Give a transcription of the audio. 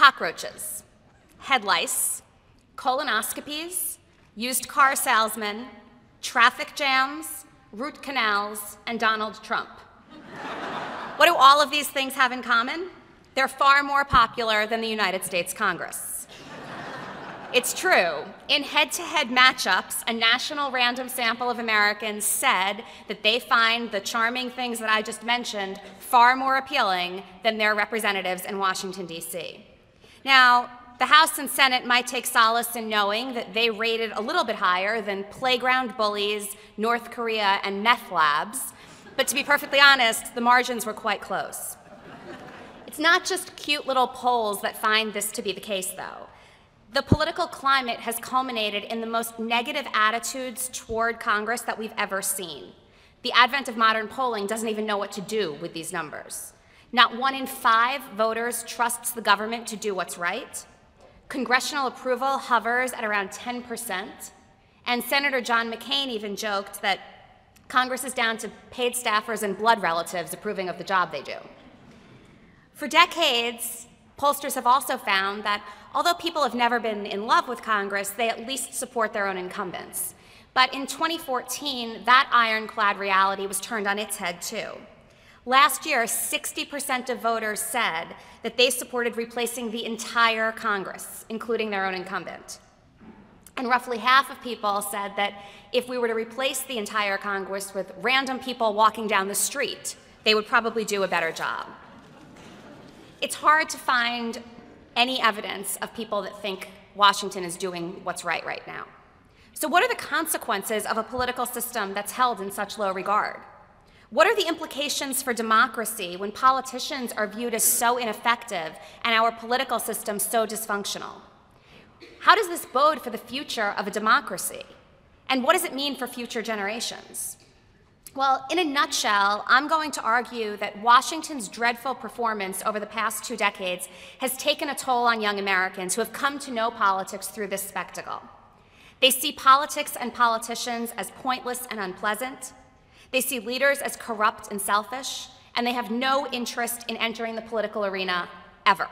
cockroaches, head lice, colonoscopies, used car salesmen, traffic jams, root canals, and Donald Trump. What do all of these things have in common? They're far more popular than the United States Congress. It's true. In head-to-head matchups, a national random sample of Americans said that they find the charming things that I just mentioned far more appealing than their representatives in Washington, D.C. Now, the House and Senate might take solace in knowing that they rated a little bit higher than playground bullies, North Korea, and meth labs, but to be perfectly honest, the margins were quite close. It's not just cute little polls that find this to be the case, though. The political climate has culminated in the most negative attitudes toward Congress that we've ever seen. The advent of modern polling doesn't even know what to do with these numbers. Not 1 in 5 voters trusts the government to do what's right. Congressional approval hovers at around 10%. And Senator John McCain even joked that Congress is down to paid staffers and blood relatives approving of the job they do. For decades, pollsters have also found that although people have never been in love with Congress, they at least support their own incumbents. But in 2014, that ironclad reality was turned on its head, too. Last year, 60% of voters said that they supported replacing the entire Congress, including their own incumbent. And roughly half of people said that if we were to replace the entire Congress with random people walking down the street, they would probably do a better job. It's hard to find any evidence of people that think Washington is doing what's right now. So what are the consequences of a political system that's held in such low regard? What are the implications for democracy when politicians are viewed as so ineffective and our political system so dysfunctional? How does this bode for the future of a democracy? And what does it mean for future generations? Well, in a nutshell, I'm going to argue that Washington's dreadful performance over the past 2 decades has taken a toll on young Americans who have come to know politics through this spectacle. They see politics and politicians as pointless and unpleasant. They see leaders as corrupt and selfish, and they have no interest in entering the political arena ever.